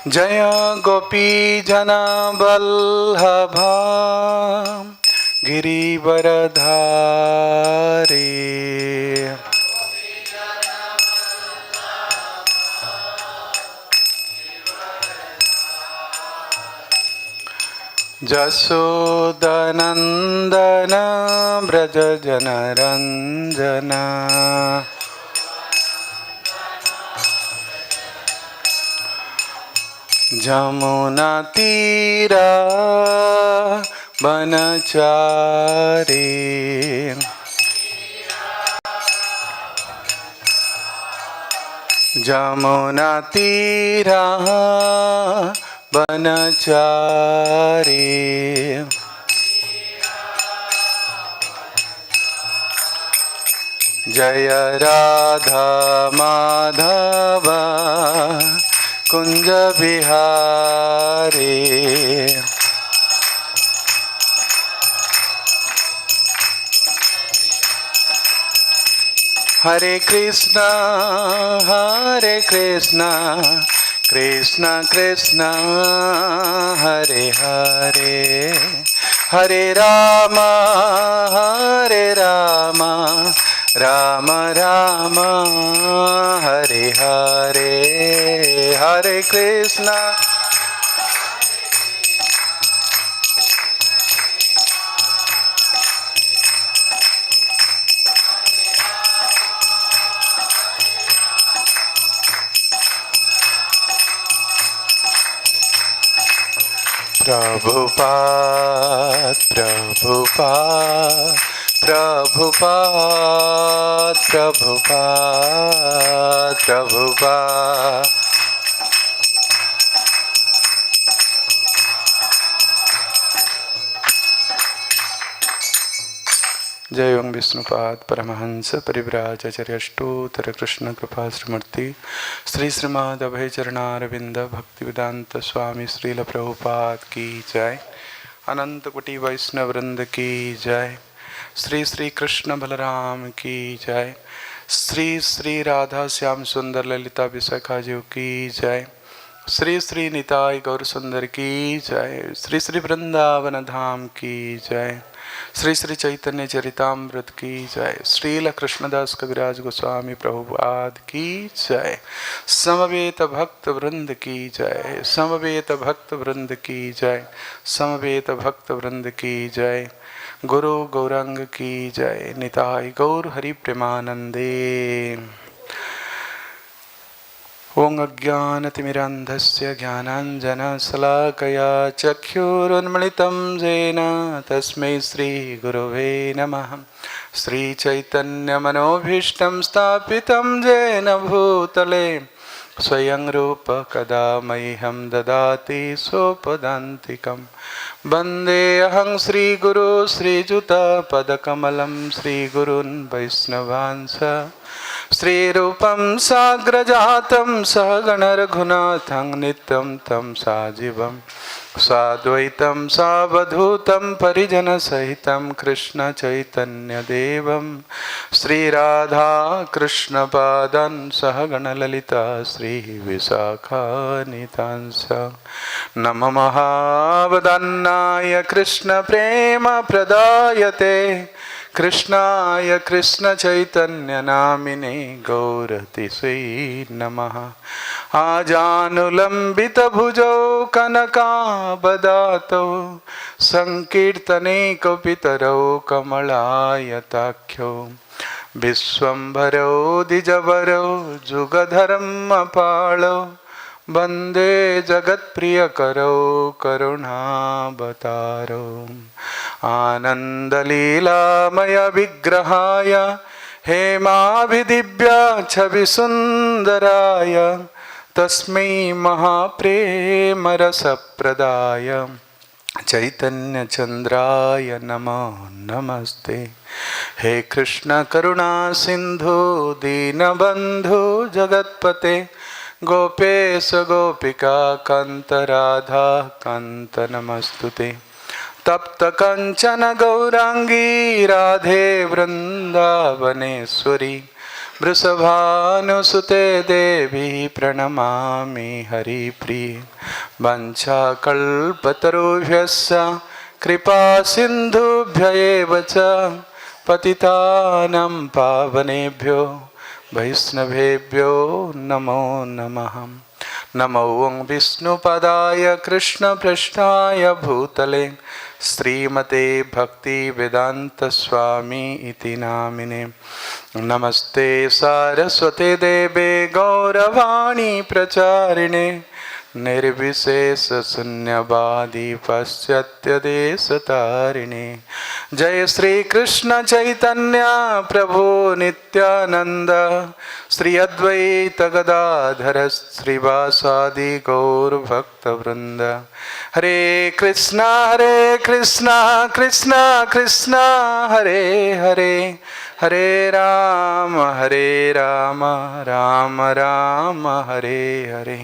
जय गोपी जना वल्लभा गिरिवरधारी। जसोदनंदन व्रज जनरंजना। जमुना तीरा बनचारी। जमुना तीरा बनचारी। जय राधा माधव कुंज बिहारी। हरे कृष्णा कृष्णा कृष्णा हरे हरे, हरे राम राम राम हरे हरे, हरे कृष्णा प्रभुपाद प्रभुपाद प्रभुपाद प्रभुपाद प्रभुपाद। जय ओं विष्णुपाद परमहंस परिव्राजचर्यष्टोत्तर कृष्ण कृपा श्रीमूर्ति श्री श्रीमद अभय चरणारविंद भक्तिवेदांत स्वामी श्रील प्रभुपाद की जय। अनंत कोटि वैष्णव वृंद की जय। श्री श्री कृष्ण बलराम की जय। श्री श्री राधा श्याम सुंदर ललिता विशाखा जी की जय। श्री श्री निताई गौर सुंदर की जय। श्री श्री वृंदावन धाम की जय। श्री श्री चैतन्य चरितामृत की जय। श्रील कृष्णदास कविराज गोस्वामी प्रभुपाद की जय। समवेत भक्त वृंद की जय। समवेत भक्त वृंद की जय। समवेत भक्त वृंद की जय। गुरु गौरंग की जय। निताई गौर हरि प्रेमानंदे। ओं अज्ञानतिमिरान्धस्य ज्ञानाञ्जनशलाकया चक्षुरुन्मिलितं येन तस्मै श्रीगुरवे नमः। श्रीचैतन्यमनोभीष्टं स्थापितं येन भूतले स्वयं रूप कदा मह्यं ददाति स्वपदान्तिकं। वन्देऽहं श्रीगुरो श्रीयुतपदकमलं श्रीगुरून् वैष्णवांश श्रीरूपं साग्रजातं सहगण रघुनाथं नित्यं तं साजीवं साद्वैतं सावधूतं परिजनसहितं कृष्ण चैतन्यदेवं श्रीराधा कृष्णपादान् सहगण ललिता श्रीविशाखान्वितांश। नमो महावदन्नाय कृष्ण प्रेम प्रदायते कृष्णाय कृष्ण चैतन्य नामिने गौरतिसे नमः। आजानुलंबित भुजौ कनकाबदातौ संकीर्तने कपितरौ कमलायताख्यौ विश्वम्भरौ द्विजवरौ जुगधर्मपालौ वन्दे जगत्प्रियकरौ करुणावतारौ। आनन्दलीलामय विग्रहाय हेमाभिदिव्याच्छविसुन्दराय तस्मै महाप्रेमरसप्रदाय चैतन्यचन्द्राय नमो नमस्ते। हे कृष्ण करुणा सिन्धु दीनबन्धु जगत्पते गोपेश गोपिका कान्त राधा कान्त नमस्तुते। तप्त कंचन गौरांगी राधे वृंदावनेश्वरी वृषभानुसुते देवी प्रणमामि हरिप्रिये वञ्चाकल्पतरुभ्यश्च कृपा सिन्धुभ्य एव च पतितानां पावनेभ्यो वैष्णवेभ्यो नमो नमः। नमो विष्णुपदाय कृष्णपृष्ठाय भूतले श्रीमते भक्तिवेदान्तस्वामी इति नामिने। नमस्ते सारस्वते देवे गौरवाणी प्रचारिणे निर्विशेषशून्यवादी पाश्चात्यदेशतारिणे। जय श्री कृष्ण चैतन्य प्रभु नित्यानंद श्री अद्वैत गदाधर श्रीवासादि गौर भक्तवृंद। हरे कृष्णा कृष्णा कृष्णा हरे हरे हरे राम राम राम हरे हरे।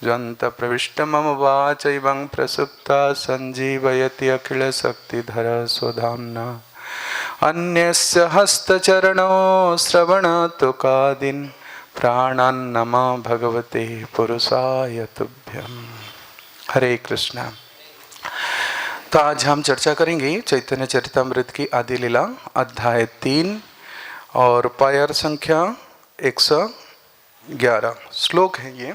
ज्वंत प्रविष्ट मम वाचैवं प्रसुप्ता संजीवयति अखिल शक्तिधर स्वधाम्ना। अन्यस्य हस्तचरणो श्रवणतुकादीन् प्राणान् नमः भगवते पुरुषाय तुभ्यं। हरे कृष्णा। तो आज हम चर्चा करेंगे चैतन्य चरितामृत की आदि लीला अध्याय 3 और पायर संख्या 111 श्लोक है ये।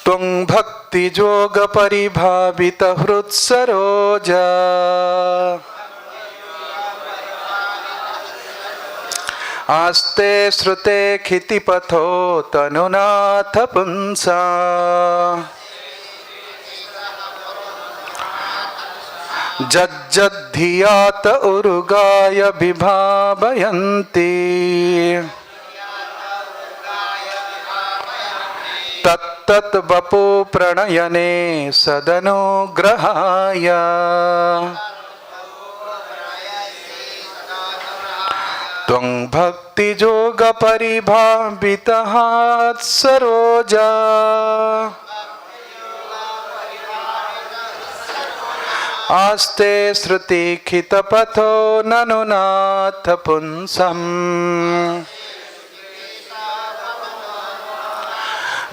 त्वं भक्ति जोग परिभावित हृत्सरोजा आस्ते श्रुते क्षितिपथो तनुनाथ पुंसा जज्जद्धियात उरुगाय विभावयन्ति तत्तत् वपु प्रणयने सदनुग्रहाय त्वं भक्तियोग परिभावितः सरोजा आस्ते श्रुति क्षितपथो ननुनाथ पुंसम्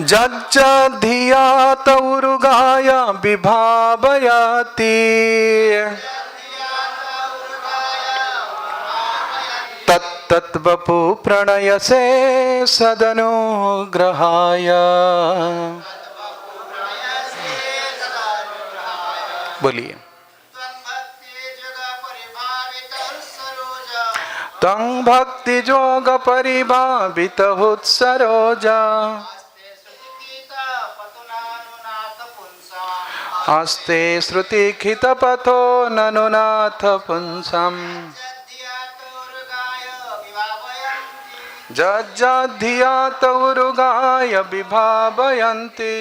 जज्जधियात उरुगाय विभावयति तत्तद्वपु प्रणयसे सदनुग्रहाय। बोलिए। तं भक्ति जोग परिभावित उत्सरोजा आस्ते श्रुति क्षितपथो ननुनाथ पुंसम् जज्जधियात उरुगाय विभावयन्ति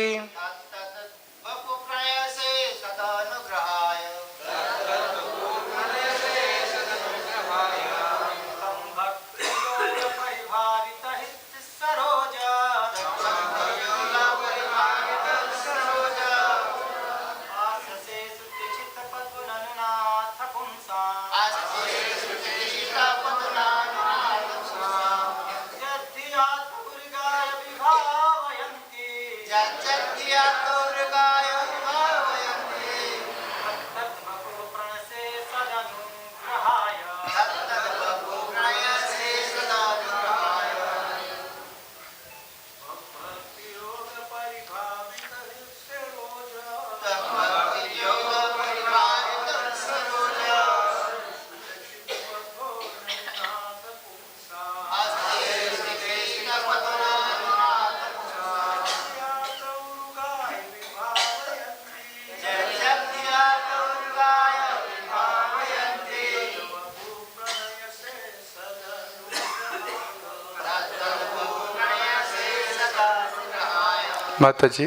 माता जी।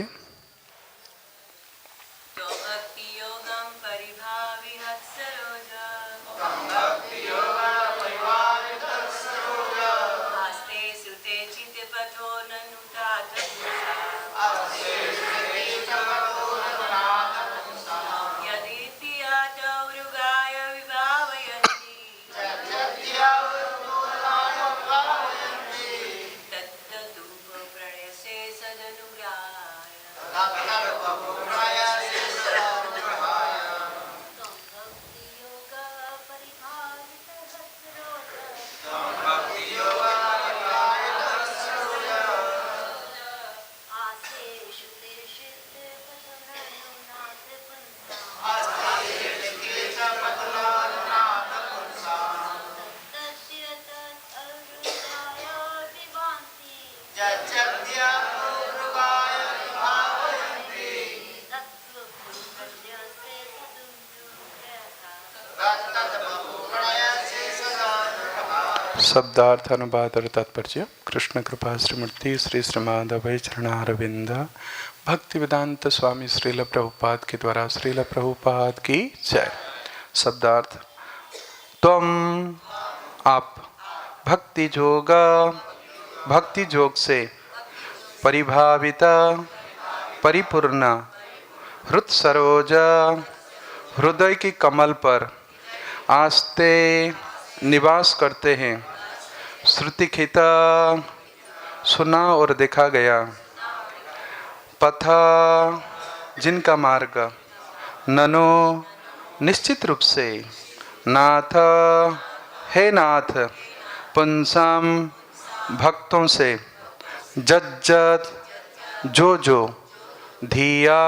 यदि शब्दार्थ अनुवाद और तात्पर्य। कृष्ण कृपा श्रीमूर्ति श्री श्रीमद अभय चरणारविंद भक्ति वेदांत स्वामी श्रील प्रभुपाद के द्वारा श्रील प्रभुपाद की जय। शब्दार्थ। तुम आप भक्ति जोग से परिभावित परिपूर्ण हृत सरोज हृदय की कमल पर आस्ते निवास करते हैं। श्रुति खिता सुना और देखा गया पथा जिनका मार्ग ननो निश्चित रूप से नाथ हे नाथ पुंसाम भक्तों से जज्जत जो धिया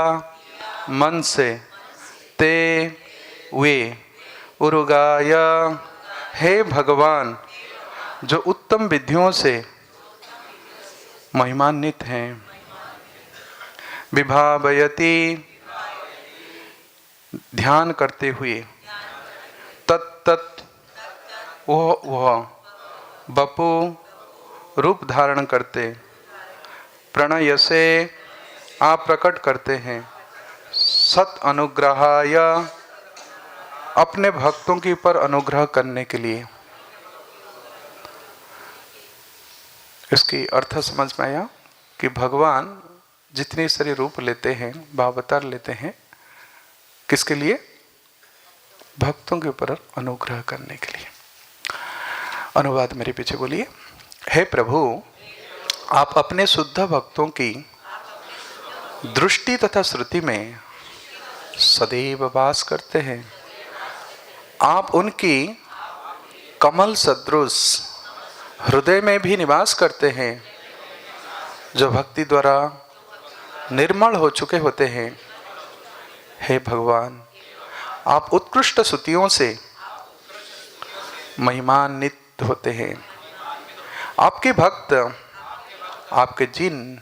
मन से ते वे उरुगाय हे भगवान जो उत्तम विधियों से महिमान्वित हैं। विभावयति ध्यान करते हुए तत्त वह बपु रूप धारण करते प्रणय से आप प्रकट करते हैं। सत अनुग्रहाय अपने भक्तों के ऊपर अनुग्रह करने के लिए। इसकी अर्थ समझ में आया कि भगवान जितने सारे रूप लेते हैं भावावतार लेते हैं किसके लिए? भक्तों के ऊपर अनुग्रह करने के लिए। अनुवाद मेरे पीछे बोलिए। हे प्रभु आप अपने शुद्ध भक्तों की दृष्टि तथा श्रुति में सदैव वास करते हैं। आप उनकी कमल सदृश हृदय में भी निवास करते हैं जो भक्ति द्वारा निर्मल हो चुके होते हैं। हे भगवान आप उत्कृष्ट स्तुतियों से महिमान्वित होते हैं। आपके भक्त आपके जिन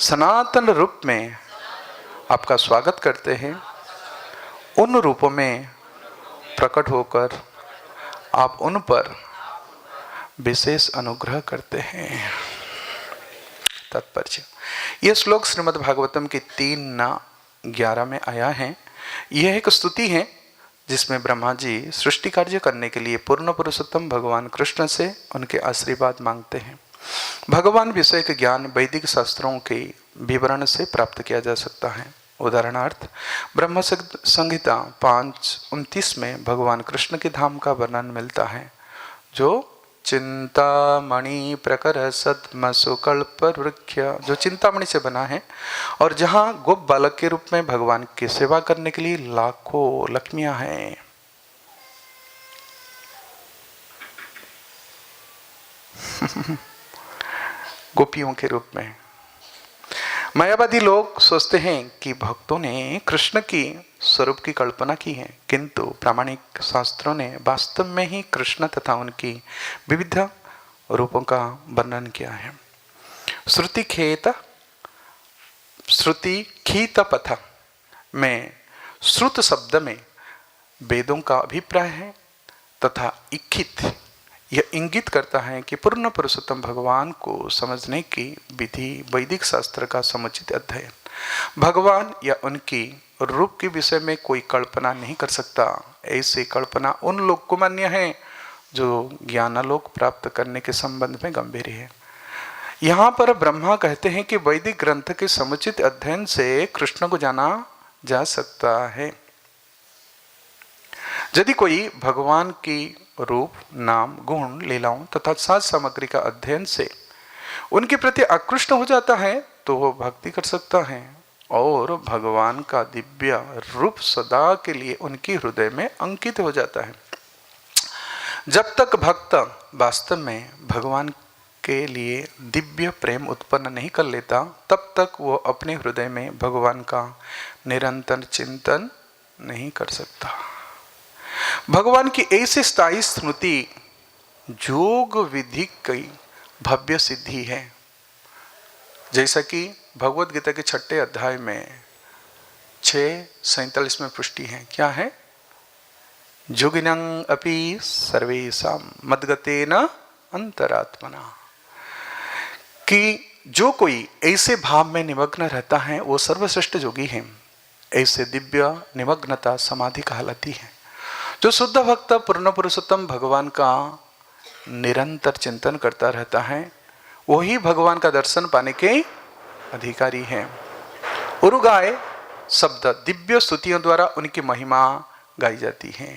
सनातन रूप में आपका स्वागत करते हैं उन रूपों में प्रकट होकर आप उन पर विशेष अनुग्रह करते हैं। तात्पर्य। यह श्लोक श्रीमद् भागवतम की 3:11 में आया है। यह एक स्तुति है जिसमें ब्रह्मा जी सृष्टि कार्य करने के लिए पूर्ण पुरुषोत्तम भगवान कृष्ण से उनके आशीर्वाद मांगते हैं। भगवान विषय के ज्ञान वैदिक शास्त्रों के विवरण से प्राप्त किया जा सकता है। उदाहरणार्थ ब्रह्म संहिता 5:29 में भगवान कृष्ण के धाम का वर्णन मिलता है जो चिंतामणि प्रकर सद्मसुकल्प वृक्ष जो चिंतामणि से बना है और जहाँ गोप बालक के रूप में भगवान की सेवा करने के लिए लाखों लक्ष्मियां हैं। गोपियों के रूप में। मायावादी लोग सोचते हैं कि भक्तों ने कृष्ण की स्वरूप की कल्पना की है, किंतु प्रामाणिक शास्त्रों ने वास्तव में ही कृष्ण तथा उनकी विविध रूपों का वर्णन किया है। श्रुति खीत पथ में श्रुत शब्द में वेदों का अभिप्राय है तथा इखित यह इंगित करता है कि पूर्ण पुरुषोत्तम भगवान को समझने की विधि वैदिक शास्त्र का समुचित अध्ययन। भगवान या उनकी रूप के विषय में कोई कल्पना नहीं कर सकता। ऐसी कल्पना उन लोग को मान्य है जो ज्ञानालोक प्राप्त करने के संबंध में गंभीर है। यहाँ पर ब्रह्मा कहते हैं कि वैदिक ग्रंथ के समुचित अध्ययन से कृष्ण को जाना जा सकता है। यदि कोई भगवान की रूप नाम गुण लीलाओं तथा साज सामग्री का अध्ययन से उनके प्रति आकृष्ट हो जाता है तो वह भक्ति कर सकता है और भगवान का दिव्य रूप सदा के लिए उनके हृदय में अंकित हो जाता है। जब तक भक्त वास्तव में भगवान के लिए दिव्य प्रेम उत्पन्न नहीं कर लेता तब तक वो अपने हृदय में भगवान का निरंतर चिंतन नहीं कर सकता। भगवान की ऐसी स्थायी स्मृति योग विधि की भव्य सिद्धि है। जैसा कि भगवद गीता के 6 अध्याय में 6:47 में पुष्टि है। क्या है? योगिनं अपि सर्वेषां मद्गतेन अंतरात्मना, कि जो कोई ऐसे भाव में निमग्न रहता है वो सर्वश्रेष्ठ योगी है। ऐसे दिव्य निमग्नता समाधि कहलाती है। जो शुद्ध भक्त पूर्ण पुरुषोत्तम भगवान का निरंतर चिंतन करता रहता है वही भगवान का दर्शन पाने के अधिकारी है। उरुगाय शब्द दिव्य स्तुतियों द्वारा उनकी महिमा गाई जाती है।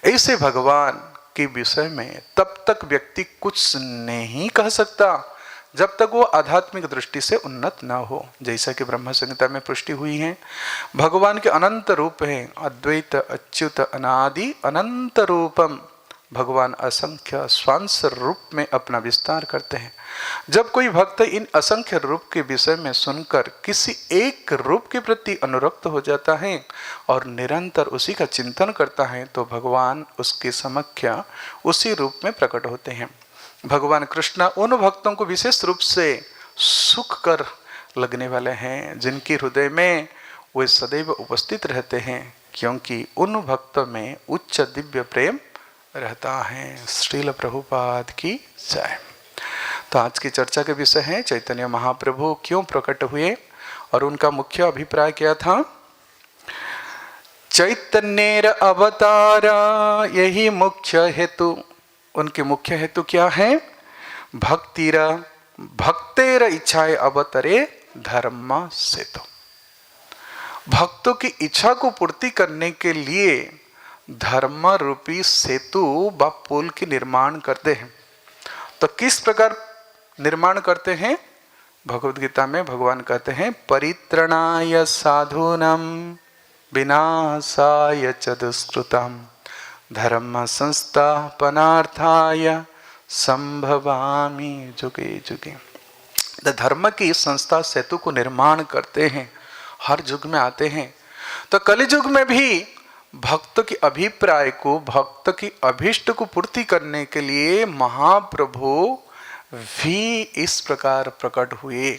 ऐसे भगवान के विषय में तब तक व्यक्ति कुछ नहीं कह सकता जब तक वो आध्यात्मिक दृष्टि से उन्नत न हो। जैसा कि ब्रह्म संहिता में पुष्टि हुई है, भगवान के अनंत रूप है, अद्वैत अच्युत अनादि अनंत रूपम। भगवान असंख्य स्वांश रूप में अपना विस्तार करते हैं। जब कोई भक्त इन असंख्य रूप के विषय में सुनकर किसी एक रूप के प्रति अनुरक्त हो जाता है और निरंतर उसी का चिंतन करता है तो भगवान उसके समक्ष उसी रूप में प्रकट होते हैं। भगवान कृष्ण उन भक्तों को विशेष रूप से सुख कर लगने वाले हैं जिनके हृदय में वे सदैव उपस्थित रहते हैं, क्योंकि उन भक्तों में उच्च दिव्य प्रेम रहता है। श्रील प्रभुपाद की जय। तो आज की चर्चा के विषय है चैतन्य महाप्रभु क्यों प्रकट हुए और उनका मुख्य अभिप्राय क्या था। चैतन्येर अवतार, यही मुख्य हेतु। उनके मुख्य हेतु क्या है। भक्तिरा भक्तेर इच्छाए अवतरे धर्म सेतु। भक्तों की इच्छा को पूर्ति करने के लिए धर्म रूपी सेतु व पुल की निर्माण करते हैं। तो किस प्रकार निर्माण करते हैं। भगवद गीता में भगवान कहते हैं परित्रणाय साधूनां विनाशाय च दुष्कृतां धर्म संस्थापनार्थाय संभवामि जुगे जुगे। धर्म की संस्था सेतु को निर्माण करते हैं, हर युग में आते हैं। तो कलियुग में भी भक्त की अभिप्राय को, भक्त की अभिष्ट को पूर्ति करने के लिए महाप्रभु भी इस प्रकार प्रकट हुए।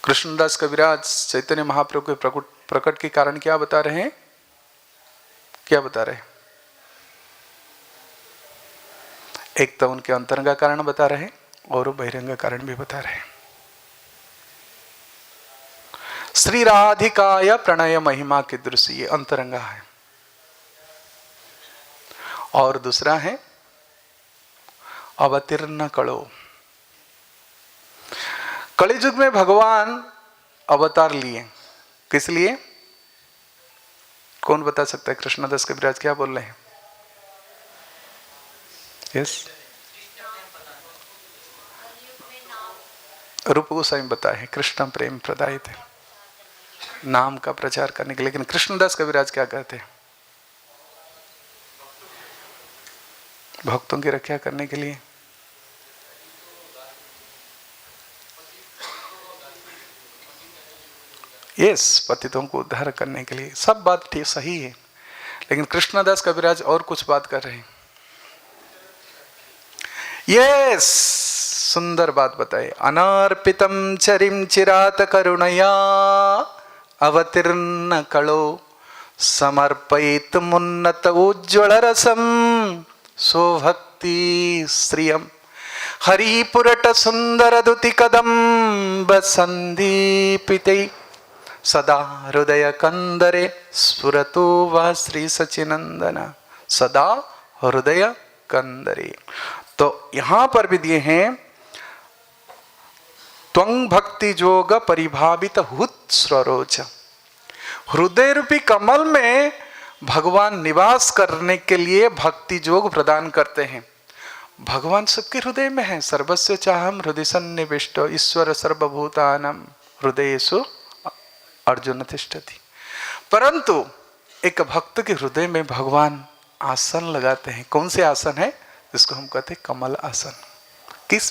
कृष्णदास कविराज चैतन्य महाप्रभु के प्रकट के कारण क्या बता रहे हैं। क्या बता रहे हैं। एक तो उनके अंतरंग कारण बता रहे हैं और बहिरंग कारण भी बता रहे हैं। श्री राधिकाय प्रणय महिमा की दृश्य, ये अंतरंगा है। और दूसरा है अवतीर्ण कलो। कलियुग में भगवान अवतार लिए, किस लिए। कौन बता सकता है। कृष्णदास कविराज क्या बोल रहे हैं। यस, रूप गोस्वामी बताए हैं कृष्ण प्रेम प्रदाय थे, नाम का प्रचार करने के लिए। लेकिन कृष्णदास कविराज क्या कहते हैं। भक्तों की रक्षा करने के लिए। यस, पतितों को उद्धार करने के लिए। सब बात ठीक सही है, लेकिन कृष्णदास कविराज और कुछ बात कर रहे हैं। यस, सुंदर बात बताए। अनार्पितम चरिम चिरात करुणया अवतीर्ण कलो समर्पयित मुन्नत उज्ज्वल रसम स्वभक्ति श्रियम हरिपुरट सुंदर दुति कदम्ब संदीपिते सदा हृदय कंदरे स्फुरतु वा श्री सचिनंदन सदा हृदय कंदरे। तो यहां पर भी दिए हैं त्वं भक्ति जोग परिभावित हुत स्वरोच। हृदय रूपी कमल में भगवान निवास करने के लिए भक्ति जोग प्रदान करते हैं। भगवान सबके हृदय में है। सर्वस्व चाहम हृदय सन्निविष्ट ईश्वर सर्वभूतानां हृदयेषु अर्जुन तिष्ठति। परंतु एक भक्त के हृदय में भगवान आसन लगाते हैं। कौन से आसन है। जिसको हम कहते हैं कमल आसन। किस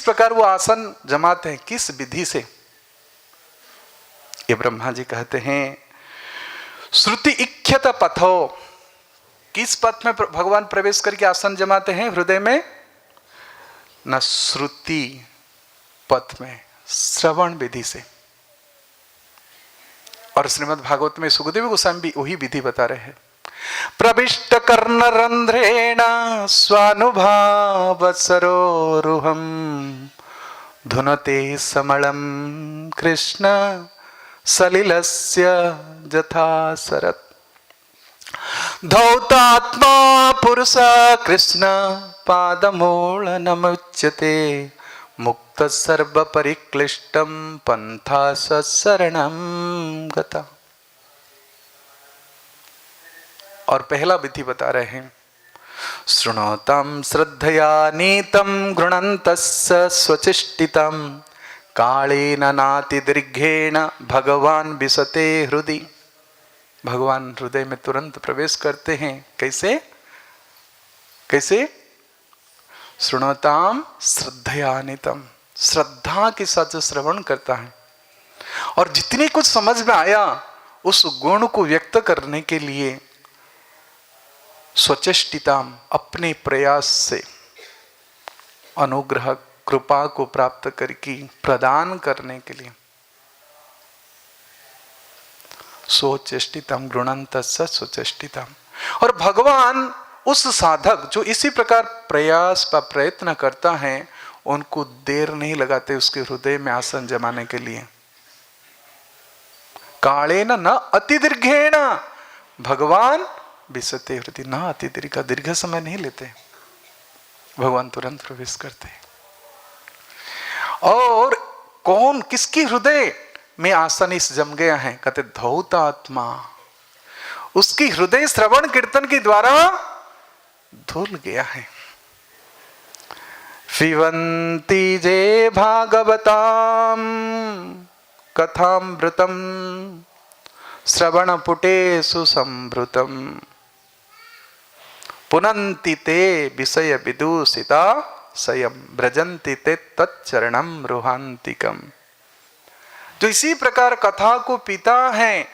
प्रकार वो आसन जमाते हैं, किस विधि से। ये ब्रह्मा जी कहते हैं श्रुति इख्यत पथो। किस पथ में भगवान प्रवेश करके आसन जमाते हैं हृदय में। न श्रुति पथ में, श्रवण विधि से। और श्रीमद् भागवत में सुखदेव गोस्वामी भी वही विधि बता रहे हैं। प्रविष्ट कर्ण रंध्रेण स्वानुभाव सरोरुहम धुनते समलम कृष्ण सलिलस्य जथा सरत। धौतात्मा पुरुष कृष्ण पादमूल नमुच्यते मुक्त सर्व परिक्लिष्टम पंथा शरणं गता। और पहला विधि बता रहे हैं, शृणोतं श्रद्धया नीतं गृणन्तस्य स्वचिष्टितं कालेन नातिदीर्घेण भगवान विशते हृदि। भगवान हृदय में तुरंत प्रवेश करते हैं। कैसे कैसे? शृणोताम श्रद्धयानितम, श्रद्धा के साथ जो श्रवण करता है और जितनी कुछ समझ में आया उस गुण को व्यक्त करने के लिए स्वचेष्टिताम, अपने प्रयास से अनुग्रह कृपा को प्राप्त करके प्रदान करने के लिए स्वचेष्टितम गृणन्तस्य स्वचेष्टितम। और भगवान उस साधक जो इसी प्रकार प्रयास का प्रयत्न करता है उनको देर नहीं लगाते उसके हृदय में आसन जमाने के लिए। कालेन न अतिदीर्घेण भगवान विशते हृदि, न अतिदीर्घ, दीर्घ समय नहीं लेते, भगवान तुरंत प्रवेश करते। और कौन किसकी हृदय में आसन इस जम गया है? कहते धौतात्मा, उसकी हृदय श्रवण कीर्तन के द्वारा धुल गया है। पिबन्ति जे भागवताम कथामृतम श्रवणपुटेषु संभृतम पुनन्ति ते विषय विदूषिता स्वयं ब्रजन्ति ते तच्चरणं रुहान्तिकम। जो इसी प्रकार कथा को पीता है,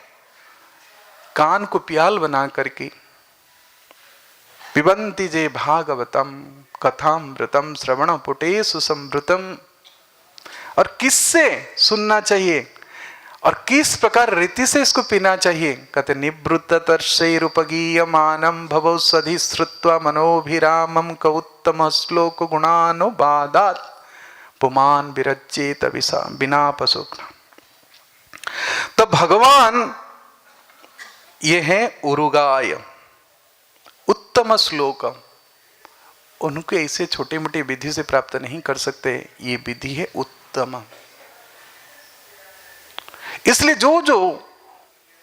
कान को प्याल बना करके, पिबन्ति जे भागवतम कथामृतम श्रवणपुटेषु संभृतम। और किससे सुनना चाहिए और किस प्रकार रीति से इसको पीना चाहिए? कहते निवृत्ततर्षैरुपगीयमानं भवौषधि श्रुत्वा मनोभिरामं कौत्तम श्लोक गुणानुवादात् पुमान् विरज्येत बिना पशुक। तो भगवान ये है उरुगाय, उत्तम श्लोक। उनको ऐसे छोटे मोटे विधि से प्राप्त नहीं कर सकते, ये विधि है उत्तम। इसलिए जो जो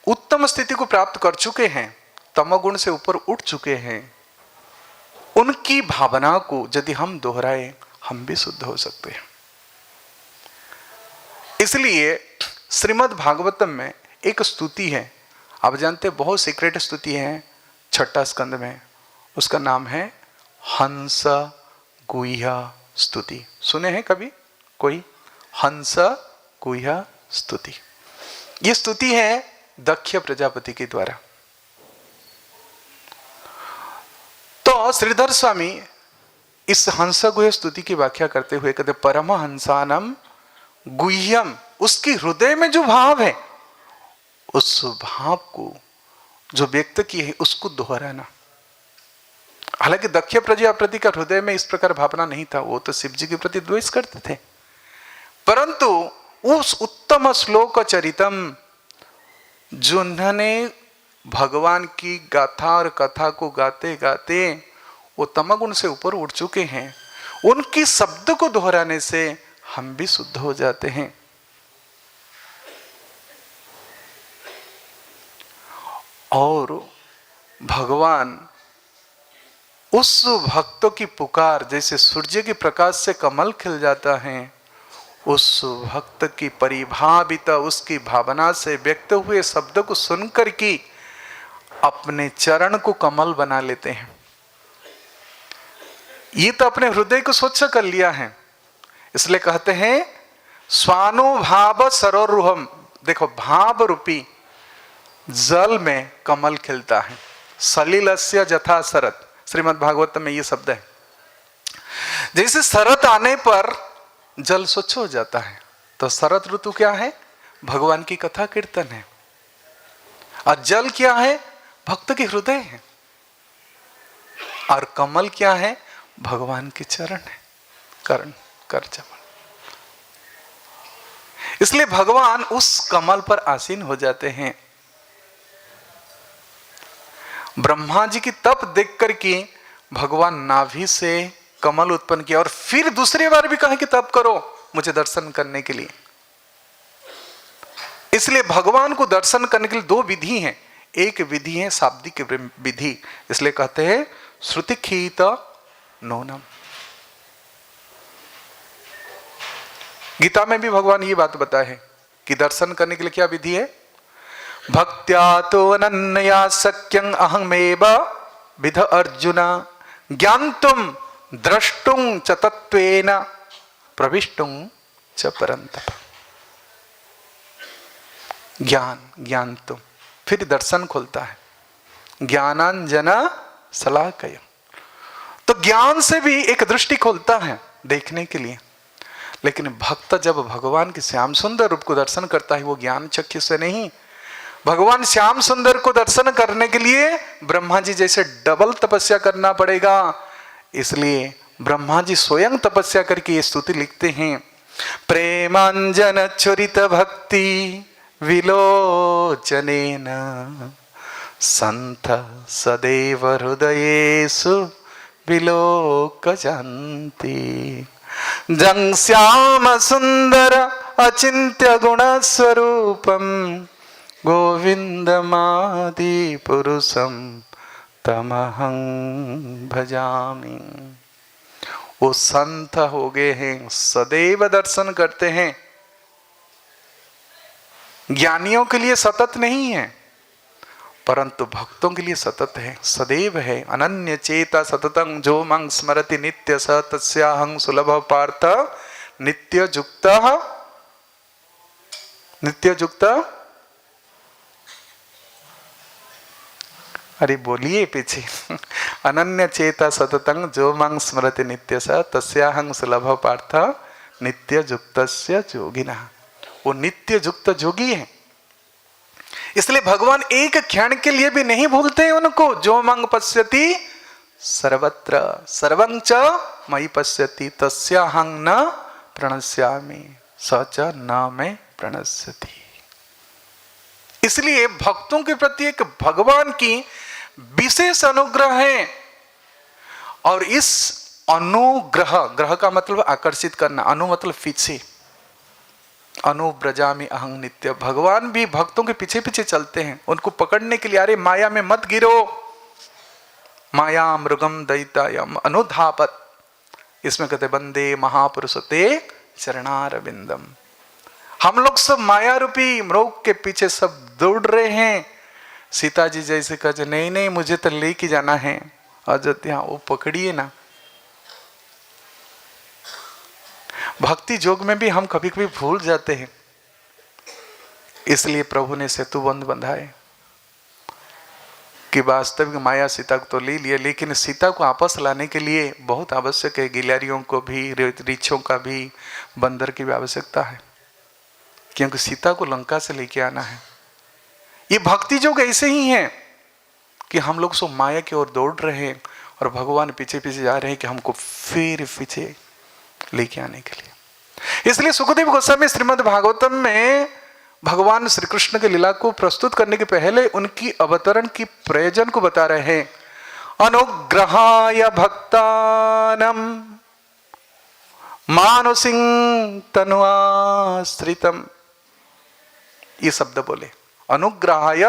उत्तम स्थिति को प्राप्त कर चुके हैं, तमोगुण से ऊपर उठ चुके हैं, उनकी भावना को यदि हम दोहराएं हम भी शुद्ध हो सकते हैं। इसलिए श्रीमद् भागवतम में एक स्तुति है, आप जानते हैं बहुत सीक्रेट स्तुति है, छठा स्कंद में, उसका नाम है हंस गुह्य स्तुति। सुने हैं कभी कोई? हंस गुह्य स्तुति, ये स्तुति है दक्ष प्रजापति के द्वारा। तो श्रीधर स्वामी इस हंस गुह्य स्तुति की व्याख्या करते हुए कहते परमहंसानम गुह्यम, उसकी हृदय में जो भाव है उस भाव को जो व्यक्त किए है उसको दोहराना। हालांकि दक्ष प्रजापति का हृदय में इस प्रकार भावना नहीं था, वो तो शिव जी के प्रति द्वेष करते थे, परंतु उस उत्तम श्लोक चरितम जिन्होंने भगवान की गाथा और कथा को गाते गाते वो तमगुण से ऊपर उठ चुके हैं, उनकी शब्द को दोहराने से हम भी शुद्ध हो जाते हैं। और भगवान उस भक्तों की पुकार, जैसे सूर्य के प्रकाश से कमल खिल जाता है, उस भक्त की परिभावित उसकी भावना से व्यक्त हुए शब्द को सुनकर के अपने चरण को कमल बना लेते हैं। ये तो अपने हृदय को स्वच्छ कर लिया है, इसलिए कहते हैं स्वानुभाव सरोरुहम। देखो भाव रूपी जल में कमल खिलता है, सलिलस्य जथा शरत, श्रीमद् भागवत में ये शब्द है। जैसे शरत आने पर जल स्वच्छ हो जाता है, तो शरत ऋतु क्या है? भगवान की कथा कीर्तन है। और जल क्या है? भक्त के हृदय है। और कमल क्या है? भगवान के चरण है, करण कर चमन। इसलिए भगवान उस कमल पर आसीन हो जाते हैं। ब्रह्मा जी की तप देख करके भगवान नाभि से कमल उत्पन्न किया और फिर दूसरी बार भी कहा कि तप करो मुझे दर्शन करने के लिए। इसलिए भगवान को दर्शन करने के लिए दो विधि हैं। एक विधि है शाब्दिक विधि, इसलिए कहते हैं श्रुतिखीत नौनम। गीता में भी भगवान ये बात बताए हैं कि दर्शन करने के लिए क्या विधि है? भक्त्या तो अनन्या शक्यं अहमेव विध अर्जुन ज्ञान्तुम द्रष्टुं च तत्त्वेन प्रविष्टुं च परन्तप। ज्ञान तुम, फिर दर्शन खुलता है। ज्ञानांजना शलाकया, तो ज्ञान से भी एक दृष्टि खोलता है देखने के लिए। लेकिन भक्त जब भगवान के श्याम सुंदर रूप को दर्शन करता है वो ज्ञान चक्षु से नहीं, भगवान श्याम सुंदर को दर्शन करने के लिए ब्रह्मा जी जैसे डबल तपस्या करना पड़ेगा। इसलिए ब्रह्मा जी स्वयं तपस्या करके ये स्तुति लिखते हैं, प्रेमांजन चरित भक्ति विलोचनेन संथ सदैव हृदयेषु विलोकयन्ति। जं श्याम सुंदर अचिंत्य गुण स्वरूपम गोविंदमादि पुरुषम तमहं भजामि। वो संत हो गए हैं, सदैव दर्शन करते हैं। ज्ञानियों के लिए सतत नहीं है, परंतु भक्तों के लिए सतत है, सदैव है। अनन्य चेता सततं जो मंग स्मरति नित्य स तस्याहं सुलभ पार्थ नित्य युक्त। अरे बोलिए पीछे। अनन्य चेता सततं जो मंग स्मरति नित्य स तस्याहं सुलभ पार्थ नित्य युक्तस्य योगिनः। वो नित्य युक्त जोगी है। इसलिए भगवान एक क्षण के लिए भी नहीं भूलते उनको। जो मंग पश्यति सर्वत्र सर्वं च मयि पश्यति तस्याहं न प्रणश्यामि स च न मे प्रणश्यति। इसलिए भक्तों के प्रति एक भगवान की विशेष अनुग्रह है। और इस अनुग्रह, ग्रह का मतलब आकर्षित करना, अनु मतलब पीछे, अनुब्रजामि अहं नित्य। भगवान भी भक्तों के पीछे पीछे चलते हैं उनको पकड़ने के लिए। अरे माया में मत गिरो, माया मृगम दैतायम अनुधापत। इसमें कहते वंदे महापुरुष ते चरणारविंदम। हम लोग सब माया रूपी मृग के पीछे सब दौड़ रहे हैं। सीता जी जैसे कहते नहीं नहीं मुझे तो लेके जाना है अयोध्या, वो पकड़िए ना। भक्ति योग में भी हम कभी कभी भूल जाते हैं। इसलिए प्रभु ने सेतु बंध बंधाए कि वास्तविक माया सीता को तो ले लिया, लेकिन सीता को वापस लाने के लिए बहुत आवश्यक है। गिलहरियों को भी, रीछों का भी, बंदर की भी आवश्यकता है, क्योंकि सीता को लंका से लेके आना है। ये भक्ति योग ऐसे ही है कि हम लोग सो माया की ओर दौड़ रहे हैं और भगवान पीछे पीछे जा रहे हैं कि हमको फिर पीछे लेके आने के लिए। इसलिए सुखदेव गोस्वामी श्रीमद् भागवतम में भगवान श्री कृष्ण के लीला को प्रस्तुत करने के पहले उनकी अवतरण की प्रयोजन को बता रहे हैं। अनुग्रहाय भक्तानां मानुषिं तनुआश्रितम्। ये शब्द बोले, अनुग्रहाय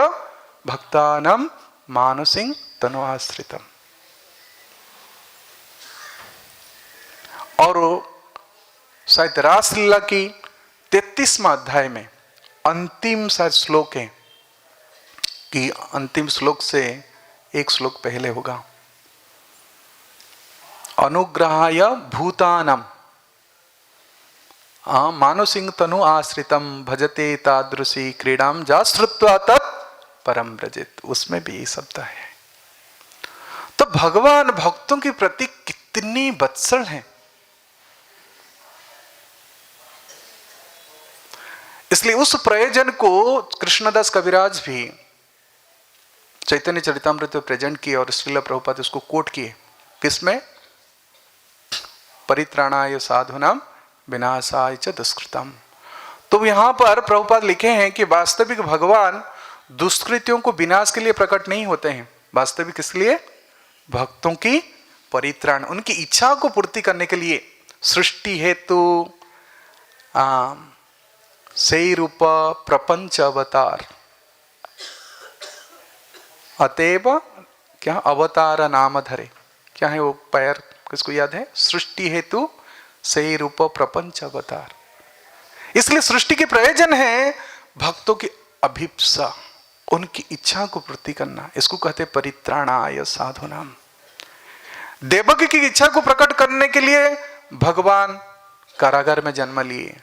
भक्तानां मानुषिं तनुआश्रितम्। और शायद रासलीला की 33वां अध्याय में अंतिम शायद श्लोक है कि अंतिम श्लोक से एक श्लोक पहले होगा। अनुग्रहाय भूतानां मानुषिं तनु आश्रितम भजते तादृशी क्रीडां जाश्रुत्वा तत् परम व्रजेत। उसमें भी ये शब्द है। तो भगवान भक्तों के प्रति कितनी वत्सल हैं। इसलिए उस प्रयोजन को कृष्णदास कविराज भी चैतन्य चरितामृत में प्रेजेंट किए और श्रील प्रभुपाद उसको कोट किए। किसमें? परित्राणाय साधुनाम विनाशाय च दुष्कृतम। तो यहां पर प्रभुपाद लिखे हैं कि वास्तविक भगवान दुष्कृतियों को विनाश के लिए प्रकट नहीं होते हैं, वास्तविक इसलिए भक्तों की परित्राण, उनकी इच्छा को पूर्ति करने के लिए सृष्टि हेतु सही रूप प्रपंच अवतार, अतएव क्या अवतार नाम धरे, क्या है वो पैर, किसको याद है? सृष्टि हेतु सही रूप प्रपंच अवतार। इसलिए सृष्टि के प्रयोजन है भक्तों की अभिप्सा, उनकी इच्छा को पूर्ति करना। इसको कहते परित्राणाय साधुनाम। देवकी की इच्छा को प्रकट करने के लिए भगवान कारागार में जन्म लिए।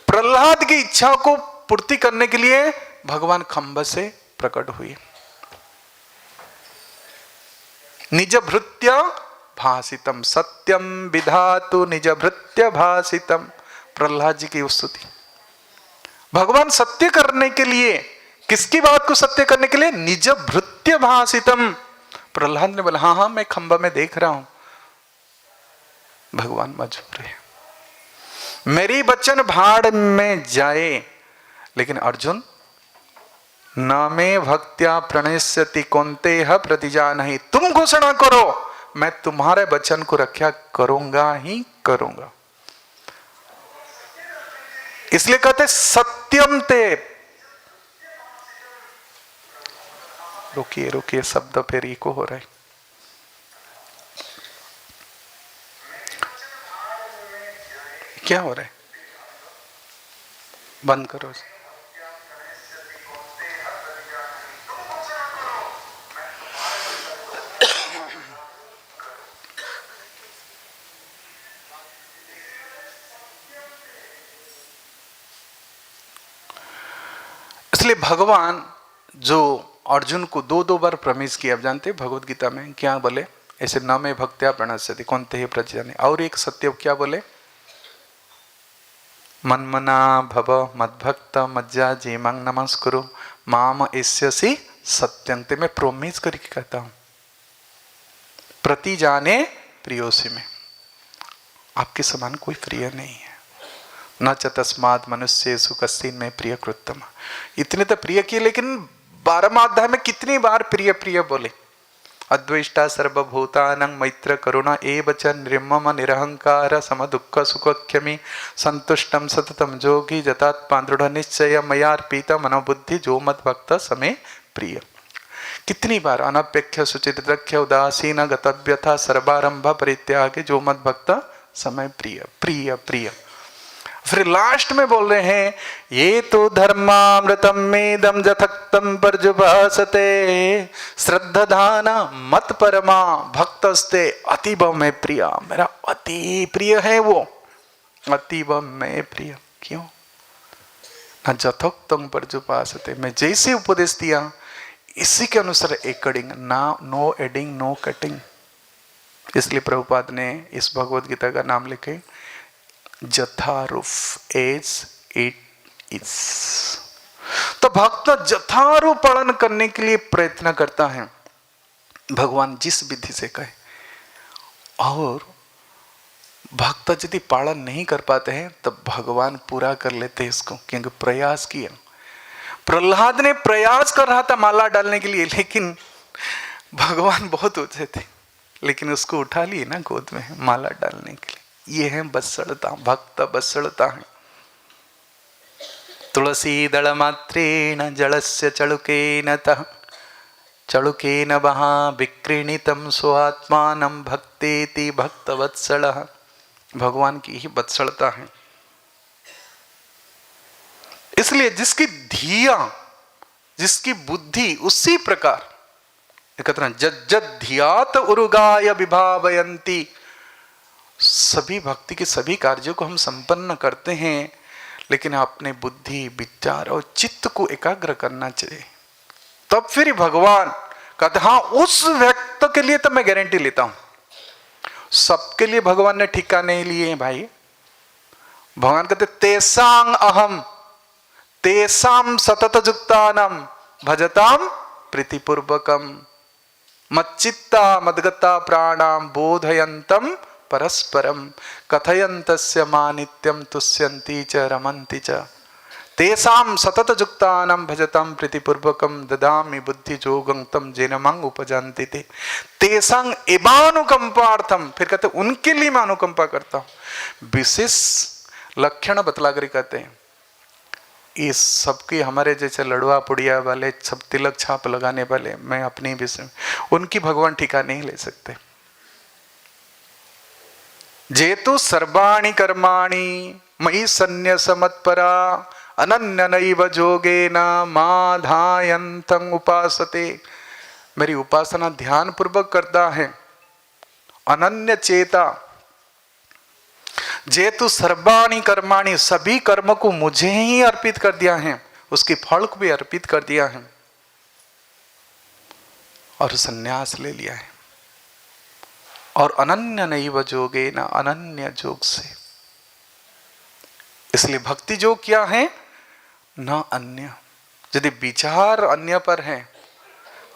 प्रहलाद की इच्छा को पूर्ति करने के लिए भगवान खंभ से प्रकट हुए। निज भृत्य भासितम सत्यम विधातु निज भृत्य भासितम, प्रहलाद जी की स्तुति। भगवान सत्य करने के लिए, किसकी बात को सत्य करने के लिए? निज भृत्य भासितम। प्रहलाद ने बोला हाँ हाँ मैं खंभा में देख रहा हूं। भगवान मजबूर है, मेरी वचन भाड़ में जाए, लेकिन अर्जुन न मे भक्त्या प्रणश्यति कौन्तेय प्रतिजानहि, तुम घोषणा करो मैं तुम्हारे वचन को रक्षा करूंगा ही करूंगा। इसलिए कहते सत्यम ते, रुकिए रुकिए शब्द फिर इको हो रहा है। क्या हो रहा है? बंद करो। इसलिए भगवान जो अर्जुन को दो बार प्रॉमिस किया, आप जानते हैं भगवत गीता में क्या बोले? ऐसे न में भक्त्या प्रणश्यति कौन्तेय प्रतिजानहि। और एक सत्य क्या बोले? मन्मना भव मद्भक्त मज्जा जीमंग नमस्कुरु माम एष्यसि सत्यंते। मैं प्रोमिस करके कहता हूं प्रति जाने प्रियोसी में, आपके समान कोई प्रिय नहीं है। न च तस्मात् मनुष्येषु कश्चिन् में प्रिय कृतम। इतने तो प्रिय किए, लेकिन 12वां अध्याय में कितनी बार प्रिय प्रिय बोले? अद्वेष्टा सर्वभूतानां मैत्र करुणा एव च निर्मम निरहंकार सम दुःख सुख क्षमी संतुष्टम सततम जोगी जतात्मा दृढ़ निश्चय मयार्पित मनोबुद्धि जो मत भक्त समे प्रिय। कितनी बार? अनपेक्ष सुचित दक्ष उदासीन गतव्यथा सर्वारंभ परित्याग जो मत भक्त समय प्रिय प्रिय प्रिय। फिर लास्ट में बोल रहे हैं ये तो धर्मामृतम मेदम जथक्तम पर्जुभासते श्रद्धाना मत परमा भक्तस्ते अतीब में प्रिय। मेरा अति प्रिय है वो, अतीब में प्रिय। क्यों? न जथोक्तम पर्जुभासते, मैं जैसे उपदेश दिया इसी के अनुसार एकडिंग, ना नो एडिंग नो कटिंग। इसलिए प्रभुपाद ने इस भगवत गीता का नाम लिखे जथारूफ एज इट इज। तो भक्त जथारूप पालन करने के लिए प्रयत्न करता है, भगवान जिस विधि से कहे। और भक्त यदि पालन नहीं कर पाते हैं तब भगवान पूरा कर लेते हैं इसको, क्योंकि प्रयास किया। प्रहलाद ने प्रयास कर रहा था माला डालने के लिए, लेकिन भगवान बहुत ऊंचे थे, लेकिन उसको उठा लिए ना गोद में माला डालने के लिए। ये है बत्सलता, भक्त बत्सलता है। तुलसी दल मात्रेण जलस्य चलुकेन तः चलुकेन वहा विक्रीणितम स्वात्मानं भक्तेति भक्तवत्सलः। भगवान की ही बत्सलता है। इसलिए जिसकी धिया, जिसकी बुद्धि उसी प्रकार एकत्र जज्जद धियात उरुगाय विभावयन्ति। सभी भक्ति के सभी कार्यों को हम संपन्न करते हैं, लेकिन अपने बुद्धि विचार और चित्त को एकाग्र करना चाहिए। तब फिर भगवान कहते हाँ उस व्यक्ति के लिए तो मैं गारंटी लेता हूं। सबके लिए भगवान ने ठिका नहीं लिए भाई। भगवान कहते तेसांग अहम तेसाम सतत जुक्तानम भजताम प्रीतिपूर्वकम मच्चित्ता मद्गता प्राणाम बोधयन्तम परस्परम कथयन्तस्य मानित्यम तुष्यन्ति च रमन्ति च तेषां सततयुक्तानां भजतां प्रीतिपूर्वकं ददामि बुद्धियोगं तं येन मां उपजान्ति ते तेषां एवानुकंपार्थम। फिर कहते उनके लिए मैं अनुकंपा करता हूँ। विशेष लक्षण बतला कर कहते हैं इस सबकी हमारे जैसे लड़वा पुड़िया वाले सब तिलक छाप लगाने वाले, मैं अपनी विषय उनकी भगवान ठिका नहीं ले सकते। जेतु सर्वाणि कर्माणि मयि सन्न्यस मत्परा अनन्य नैव जोगेन माधायन्तं उपासते। मेरी उपासना ध्यान पूर्वक करता है, अनन्य चेता। जेतु सर्वाणि कर्माणि, सभी कर्म को मुझे ही अर्पित कर दिया है, उसकी फल को भी अर्पित कर दिया है और संन्यास ले लिया है। और अनन्य नैव जोगेन, अनन्य जोग से। इसलिए भक्ति योग क्या है? न अन्य। यदि विचार अन्य पर है,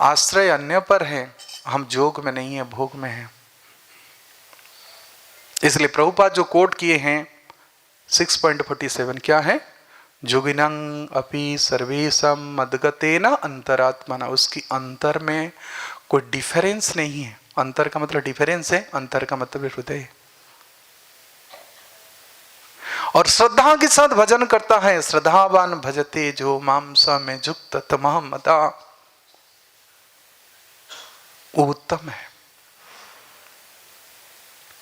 आश्रय अन्य पर है, हम जोग में नहीं है, भोग में है। इसलिए प्रभुपाद जो कोट किए हैं 6.47 क्या है? जोगिनंग अपि सर्वेशम मद्गतेन अंतरात्मना। उसकी अंतर में कोई डिफरेंस नहीं है। अंतर का मतलब डिफरेंस है, अंतर का मतलब हृदय। और श्रद्धा के साथ भजन करता है। श्रद्धावान भजते जो मांसा में जुक्त तमह मता, वो उत्तम है।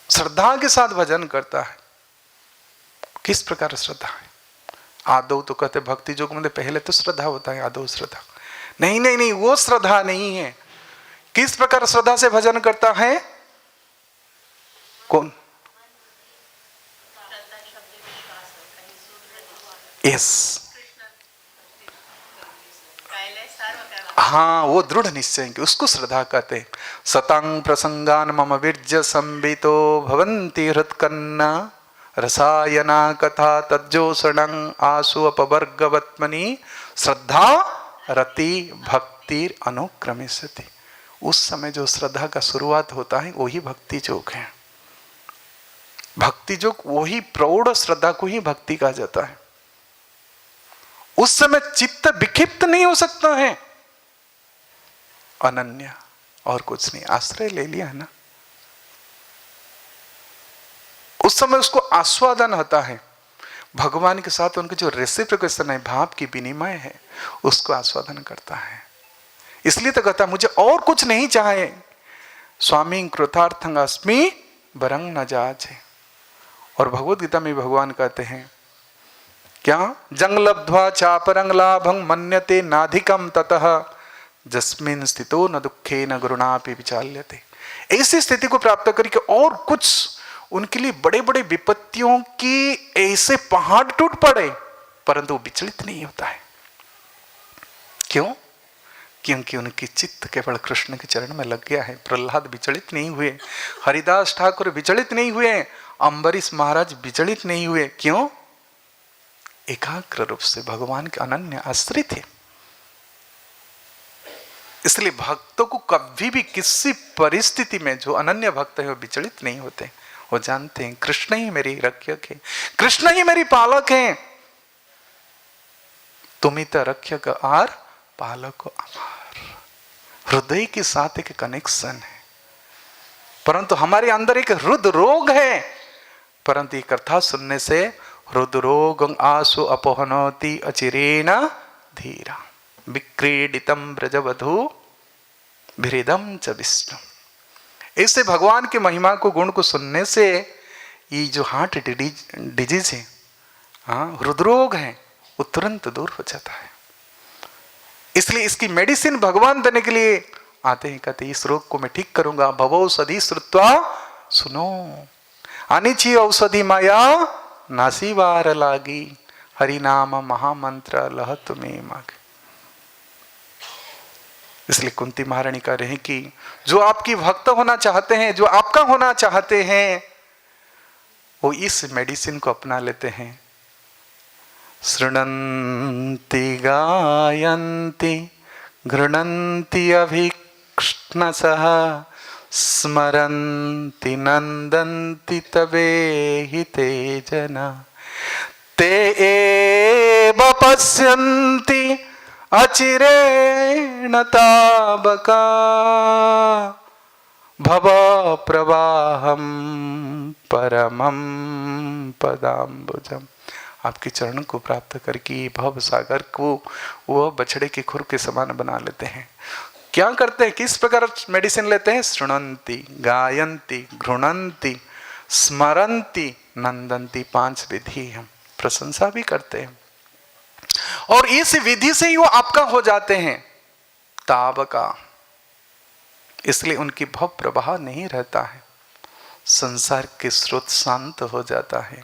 श्रद्धा के साथ भजन करता है। किस प्रकार श्रद्धा है? आदौ तो कहते भक्ति योग में पहले तो श्रद्धा होता है, आदौ श्रद्धा। नहीं नहीं नहीं, वो श्रद्धा नहीं है। किस प्रकार श्रद्धा से भजन करता है? कौन? यस, हाँ, वो दृढ़ निश्चय की, उसको श्रद्धा कहते हैं। सतांग प्रसंगान मम वीर्य संबितो भवन्ति हृत्कन्ना रसायना कथा तज्जोषणं आसु अपवर्गवत्मनि श्रद्धा रति भक्तिर अनुक्रमिष्यति। उस समय जो श्रद्धा का शुरुआत होता है वही भक्ति योग है। भक्ति योग वही प्रौढ़ श्रद्धा को ही भक्ति कहा जाता है। उस समय चित्त विक्षिप्त नहीं हो सकता है। अनन्य और कुछ नहीं, आश्रय ले लिया है ना। उस समय उसको आस्वादन होता है भगवान के साथ, उनके जो रेसिप्रोकेशन है, भाव की विनिमय है, उसको आस्वादन करता है। इसलिए तो कहता मुझे और कुछ नहीं चाहे। स्वामी कृतार्थं अस्मि वरं न जाचे। और भगवद गीता में भगवान कहते हैं क्या? जंग लब्ध्वा चापरंग लाभं मन्यते नाधिकम ततः जस्मिन स्थितो न दुखे न गुरुणापि विचाल्यते। ऐसी स्थिति को प्राप्त करके और कुछ उनके लिए बड़े बड़े विपत्तियों की ऐसे पहाड़ टूट पड़े परंतु विचलित नहीं होता है। क्यों? क्योंकि उनकी चित्त केवल कृष्ण के चरण में लग गया है। प्रहलाद विचलित नहीं हुए, हरिदास ठाकुर विचलित नहीं हुए, अम्बरीश महाराज विचलित नहीं हुए। क्यों? एकाग्र रूप से भगवान के अनन्य आश्रित थे। इसलिए भक्तों को कभी भी किसी परिस्थिति में, जो अनन्य भक्त है वो विचलित नहीं होते। वो जानते हैं कृष्ण ही मेरी रक्षक है, कृष्ण ही मेरी पालक है। तुम तो रक्षक आर पालक अमार। हृदय के साथ एक कनेक्शन है। परंतु हमारे अंदर एक हृदय रोग है। परंतु ये कथा सुनने से हृदय रोग आसु अपहनोति अचिरेण धीरा विक्रीडितम ब्रजवधु भिरिदम च विष्णु। इससे भगवान की महिमा को, गुण को सुनने से ये जो हार्ट डिजीज है, हाँ, हृदरोग है, वो तुरंत दूर हो जाता है। इसलिए इसकी मेडिसिन भगवान देने के लिए आते हैं। कहते इस रोग को मैं ठीक करूंगा। भवौषधि श्रुत्वा सुनो, अनिची औषधि माया नासीवार लागी, हरि नाम महामंत्र लह तुम्हें मांगे। इसलिए कुंती महारानी कह रहे हैं कि जो आपकी भक्त होना चाहते हैं, जो आपका होना चाहते हैं, वो इस मेडिसिन को अपना लेते हैं। शृणन्ति गायन्ति गृह्णन्ति अभीक्ष्णसः स्मरन्ति नन्दन्ति तवेहि ते जना ते एव पश्यन्ति अचिरेण तावका भव प्रवाहम परमं पदाम्बुजम। आपके चरण को प्राप्त करके भव सागर को वो बछड़े के खुर के समान बना लेते हैं। क्या करते हैं, किस प्रकार मेडिसिन लेते हैं? शृणंती, गायंती, घृणंती, स्मरंती, नंदंती, 5 विधि हम प्रशंसा भी करते हैं और इस विधि से ही वो आपका हो जाते हैं तावका। इसलिए उनकी भव प्रवाह नहीं रहता है, संसार के स्रोत शांत हो जाता है।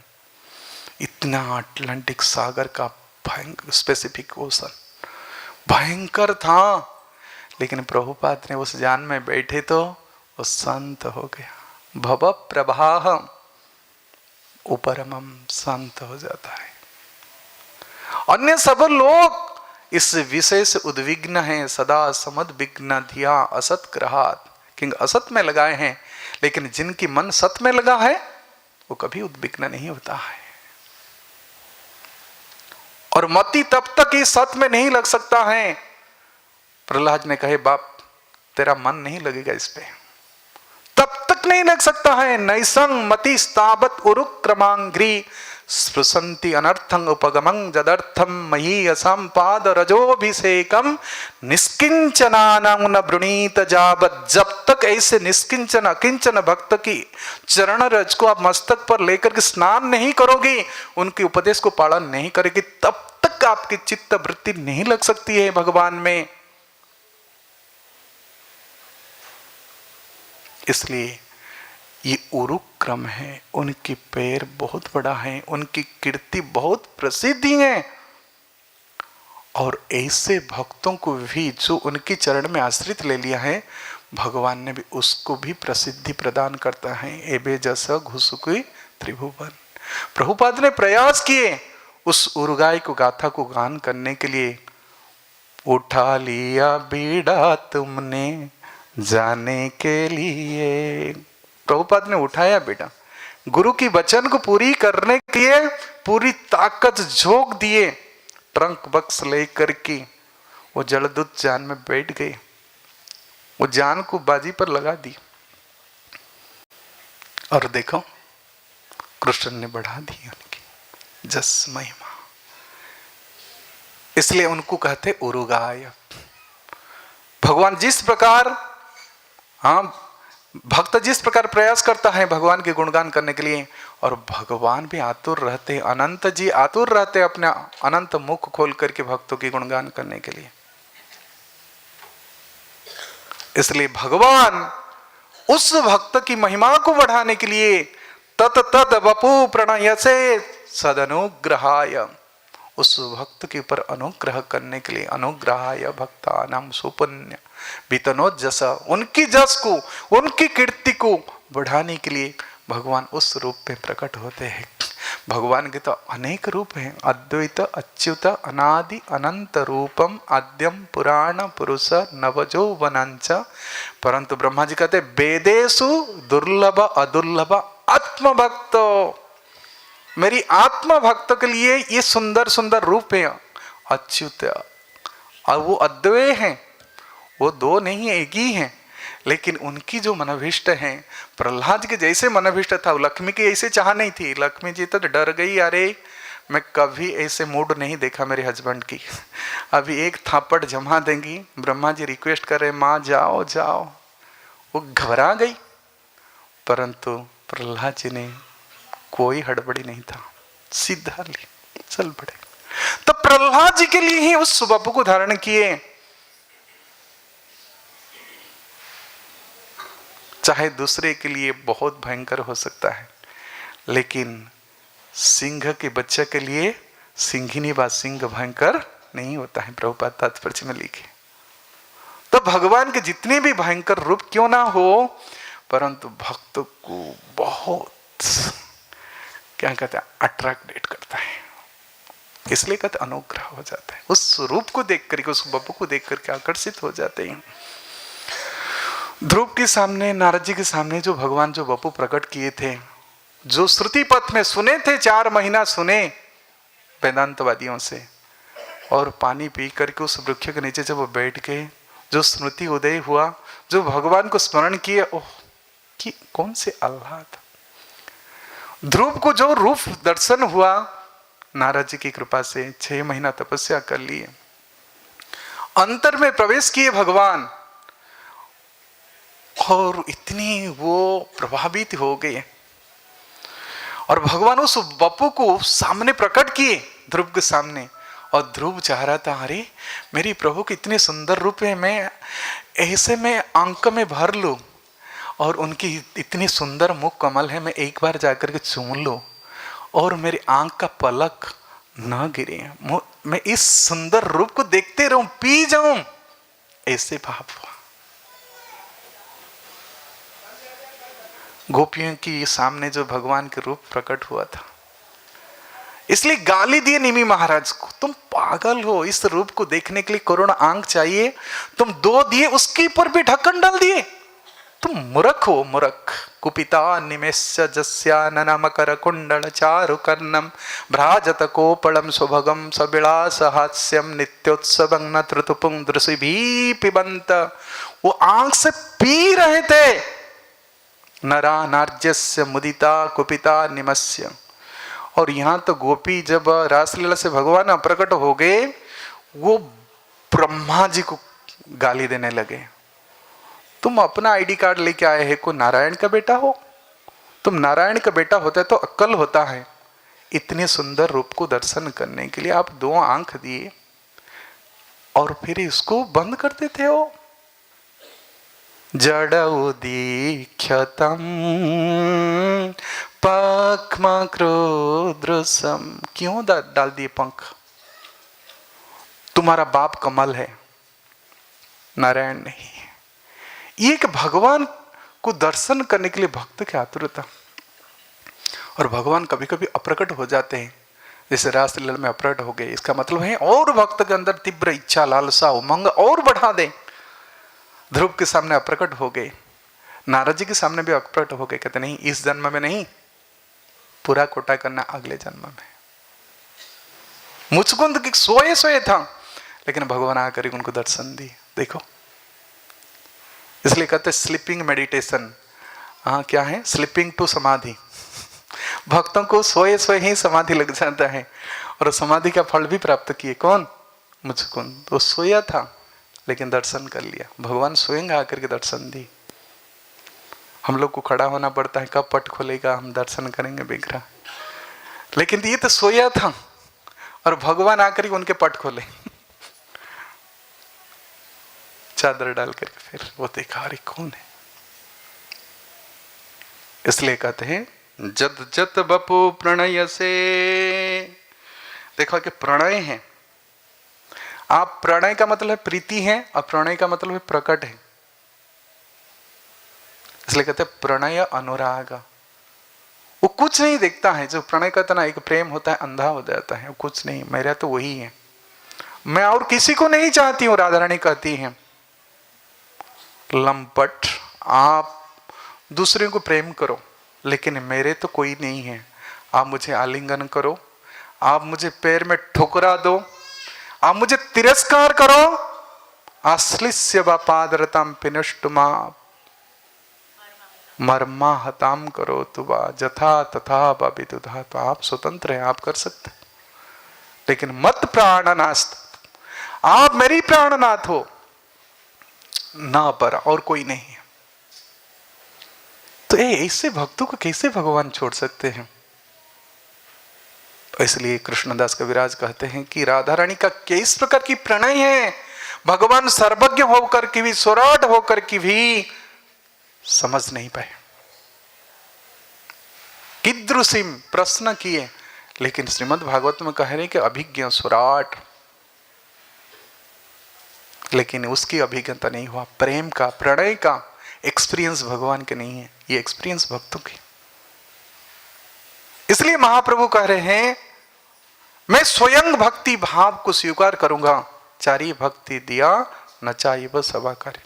इतना अटलांटिक सागर का भयंकर स्पेसिफिक ओशन भयंकर था, लेकिन प्रभुपाद ने उस जान में बैठे तो वो शांत हो गया। भव प्रवाह उपरमम, शांत हो जाता है। अन्य सब लोग इस विषय से उद्विग्न हैं, सदा समुद्विग्न धिया असत ग्रहात, किंग असत में लगाए हैं, लेकिन जिनकी मन सत में लगा है वो कभी उद्विग्न नहीं होता है। और मति तब तक ही सत में नहीं लग सकता है। प्रहलाद ने कहे बाप तेरा मन नहीं लगेगा इस पे, तब तक नहीं लग सकता है। नैसंग मति स्थावत उरुक क्रमांग्री स्पृशंति अनर्थं उपगमं जदर्थं मही असंपाद रजोभिषेकम निष्किंचनानं न वृणीत जावत। जब तक ऐसे निष्किंचन अकिंचन भक्त की चरण रज को आप मस्तक पर लेकर के स्नान नहीं करोगे, उनके उपदेश को पालन नहीं करेगी, तब तक आपकी चित्त वृत्ति नहीं लग सकती है भगवान में। इसलिए ये उरुक्रम है, उनकी पैर बहुत बड़ा है, उनकी कीर्ति बहुत प्रसिद्धि है। और ऐसे भक्तों को भी जो उनके चरण में आश्रित ले लिया है, भगवान ने भी उसको भी प्रसिद्धि प्रदान करता है। एबे जस घुसुकी त्रिभुवन। प्रभुपाद ने प्रयास किए उस उरुगाई को गाथा को गान करने के लिए। उठा लिया बीड़ा तुमने जाने के लिए। प्रभुपाद ने उठाया बेटा, गुरु की वचन को पूरी करने के लिए पूरी ताकत झोंक दिए। ट्रंक बक्स लेकर के वो जलदूत जान में बैठ गए, वो जान को बाजी पर लगा दी और देखो कृष्ण ने बढ़ा दी उनकी जस महिमा। इसलिए उनको कहते उरुगाय। भगवान जिस प्रकार, हाँ, भक्त जिस प्रकार प्रयास करता है भगवान के गुणगान करने के लिए, और भगवान भी आतुर रहते, अनंत जी आतुर रहते अपने अनंत मुख खोल करके भक्तों के गुणगान करने के लिए। इसलिए भगवान उस भक्त की महिमा को बढ़ाने के लिए तत तद वपु प्रणयसे सदनुग्रहाय, उस भक्त के ऊपर अनुग्रह करने के लिए, अनुग्रहाय भक्तानां सुपुण्य बीतनो जस, उनकी जस को उनकी कीर्ति को बढ़ाने के लिए भगवान उस रूप में प्रकट होते हैं। भगवान के तो अनेक रूप हैं, अद्वैत अच्युत अनादि अनंत रूपम आद्यम पुराण पुरुष नवजौवनंच। परंतु ब्रह्मा जी कहते वेदेषु दुर्लभ अदुर्लभ आत्मभक्त, मेरी आत्मा भक्त के लिए ये सुंदर सुंदर रूप है अच्युत, और वो अद्वैय हैं, वो दो नहीं एक ही हैं। लेकिन उनकी जो मनोभिष्ट है, प्रहलाद के जैसे मनोभिष्ट था, लक्ष्मी की ऐसे चाह नहीं थी। लक्ष्मी जी तो डर गई, अरे मैं कभी ऐसे मूड नहीं देखा मेरे हस्बैंड की, अभी एक थापड़ जमा देंगी। ब्रह्मा जी रिक्वेस्ट कर रहे माँ जाओ जाओ, वो घबरा गई। परंतु प्रहलाद जी ने कोई हड़बड़ी नहीं था, सीधा ली चल पड़े। तो प्रहलाद जी के लिए ही उस वपु को धारण किए। चाहे दूसरे के लिए बहुत भयंकर हो सकता है, लेकिन सिंह के बच्चे के लिए सिंहिनी व सिंह भयंकर नहीं होता है, प्रभुपाद तात्पर्य में लिखे। तो भगवान के जितने भी भयंकर रूप क्यों ना हो, परंतु भक्त को बहुत क्या कहते हैं अट्रैक्ट करता है। इसलिए कहते अनुग्रह हो जाता है। उस रूप को देख करके, उस बपू को देख करके आकर्षित हो जाते हैं। ध्रुव के सामने, नारद जी के सामने जो भगवान जो बपू प्रकट किए थे, जो श्रुति पथ में सुने थे, 4 महीना सुने वेदांतवादियों से, और पानी पी करके उस वृक्ष के नीचे जब वो बैठ के जो स्मृति उदय हुआ, जो भगवान को स्मरण किए, ओह कि कौन से आह्लाद। ध्रुव को जो रूप दर्शन हुआ नारद जी की कृपा से, 6 महीना तपस्या कर लिए, अंतर में प्रवेश किए भगवान, और इतनी वो प्रभावित हो गए, और भगवान उस बपू को सामने प्रकट किए ध्रुव के सामने। और ध्रुव चाह रहा था, अरे मेरी प्रभु के इतने सुंदर रूप है, मैं ऐसे में आंख में भर लूं, और उनकी इतनी सुंदर मुख कमल है, मैं एक बार जाकर के चूम लूं, और मेरी आंख का पलक न गिरे, मैं इस सुंदर रूप को देखते रहूं, पी जाऊं, ऐसे भाव हुआ। गोपियों की सामने जो भगवान के रूप प्रकट हुआ था, इसलिए गाली दिए निमि महाराज को, तुम पागल हो, इस रूप को देखने के लिए करोड़ आंख चाहिए, तुम 2 दिए, उसके ऊपर भी ढक्कन डाल दिए, तुम मूर्ख हो मूर्ख। कुपिता निमेश्य जस्यानन मकर कुंडल चारु कर्णम भ्राजत कोपलम सुभगम सविलास हास्यम नित्योत्सवं न ऋतुपुंग दृशिभी पिबंत। वो आंख से पी रहे थे। नरा नार्यस्य मुदिता कुपिता निमस्य। और यहां तो गोपी जब रासलीला से भगवान प्रकट हो गए, वो ब्रह्मा जी को गाली देने लगे, तुम अपना आईडी कार्ड लेके आए हैं, को नारायण का बेटा हो, तुम नारायण का बेटा होता है तो अक्ल होता है, इतने सुंदर रूप को दर्शन करने के लिए आप 2 आंख दिए और फिर इसको बंद कर देते हो। जड़ौ दीक्षतम पक्मा क्रोद्रसम, क्यों डाल दिए पंख? तुम्हारा बाप कमल है, नारायण नहीं। ये एक भगवान को दर्शन करने के लिए भक्त की आतुरता। और भगवान कभी कभी अप्रकट हो जाते हैं, जैसे रासलीला में अप्रकट हो गए, इसका मतलब है और भक्त के अंदर तीव्र इच्छा, लालसा, उमंग और बढ़ा दे। ध्रुव के सामने अप्रकट हो गए, नारद जी के सामने भी अप्रकट हो गए, कहते नहीं इस जन्म में नहीं, पूरा कोटा करना अगले जन्म में। मुचकुंद सोए सोए था, लेकिन भगवान आकर उनको दर्शन दिए। देखो, इसलिए कहते स्लीपिंग मेडिटेशन। हाँ, क्या है? स्लीपिंग टू समाधि। भक्तों को सोए सोए ही समाधि लग जाता है, और समाधि का फल भी प्राप्त किए। कौन? मुचकुंद। वो सोया था लेकिन दर्शन कर लिया। भगवान स्वयं आकर के दर्शन दी। हम लोग को खड़ा होना पड़ता है, कब पट खोलेगा, हम दर्शन करेंगे विग्रह, लेकिन ये तो सोया था और भगवान आकर के उनके पट खोले, चादर डाल करके। फिर वो देखा, अरे कौन है? इसलिए कहते हैं जत जत बपु प्रणय से। देखो कि प्रणय है, आप प्रणय का मतलब है प्रीति है, और प्रणय का मतलब है प्रकट है। इसलिए कहते हैं प्रणय अनुराग। वो कुछ नहीं देखता है, जो प्रणय कहता ना, एक प्रेम होता है, अंधा हो जाता है, वो कुछ नहीं, मेरा तो वही है, मैं और किसी को नहीं चाहती हूँ। राधा रानी कहती है, लंपट, आप दूसरे को प्रेम करो, लेकिन मेरे तो कोई नहीं है। आप मुझे आलिंगन करो, आप मुझे पैर में ठुकरा दो, आप मुझे तिरस्कार करो, आश्लिष्य पादरताम पिनुष्टुमा मर्मा हताम करो तुवा जथा तथा विदुधा। तो आप स्वतंत्र हैं, आप कर सकते, लेकिन मत प्राणनाथ, आप मेरी प्राणनाथ हो, ना पर और कोई नहीं है। तो ऐसे भक्तों को कैसे भगवान छोड़ सकते हैं? इसलिए कृष्णदास कविराज कहते हैं कि राधा रानी का किस प्रकार की प्रणय है, भगवान सर्वज्ञ होकर के भी, स्वराट होकर के भी समझ नहीं पाए। कीदृशीम प्रश्न किए, लेकिन श्रीमद् भागवत में कह रहे कि अभिज्ञ स्वराट, लेकिन उसकी अभिज्ञता नहीं हुआ। प्रेम का, प्रणय का एक्सपीरियंस भगवान के नहीं है, ये एक्सपीरियंस भक्तों के। इसलिए महाप्रभु कह रहे हैं मैं स्वयं भक्ति भाव को स्वीकार करूंगा। चारी भक्ति दिया नचाइब सभा करे।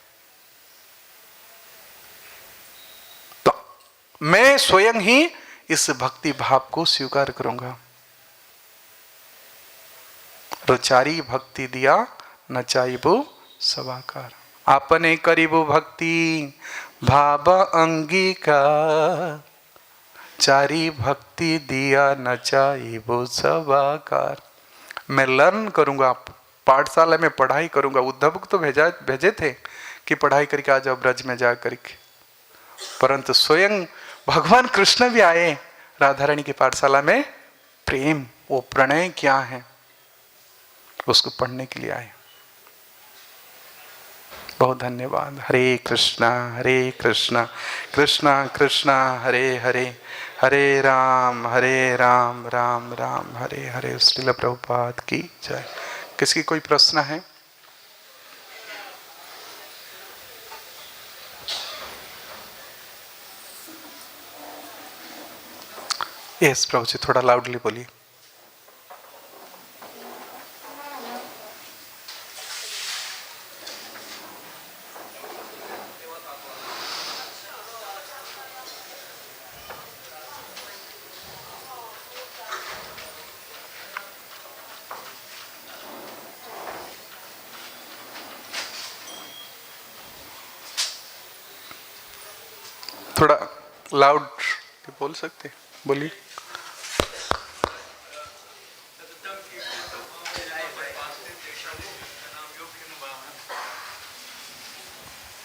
तो मैं स्वयं ही इस भक्ति भाव को स्वीकार करूंगा। चारी भक्ति दिया नचाइबो सभाकार। आपने करीबो भक्ति भाव अंगीकार। चारी भक्ति दिया नचाइबो सभाकार। मैं लर्न करूंगा, पाठशाला में पढ़ाई करूंगा। उद्धव को तो भेजे थे कि पढ़ाई करके आ जाओ ब्रज में जा करके, परंतु स्वयं भगवान कृष्ण भी आए राधा रानी की पाठशाला में। प्रेम, वो प्रणय क्या है, उसको पढ़ने के लिए आए। बहुत धन्यवाद। हरे कृष्णा कृष्णा कृष्णा हरे हरे, हरे राम राम राम हरे हरे। श्रील प्रभुपाद की जय। किसकी कोई प्रश्न है? यस प्रभु जी, थोड़ा लाउडली बोलिए। थोड़ा लाउड बोल सकते, बोलिए।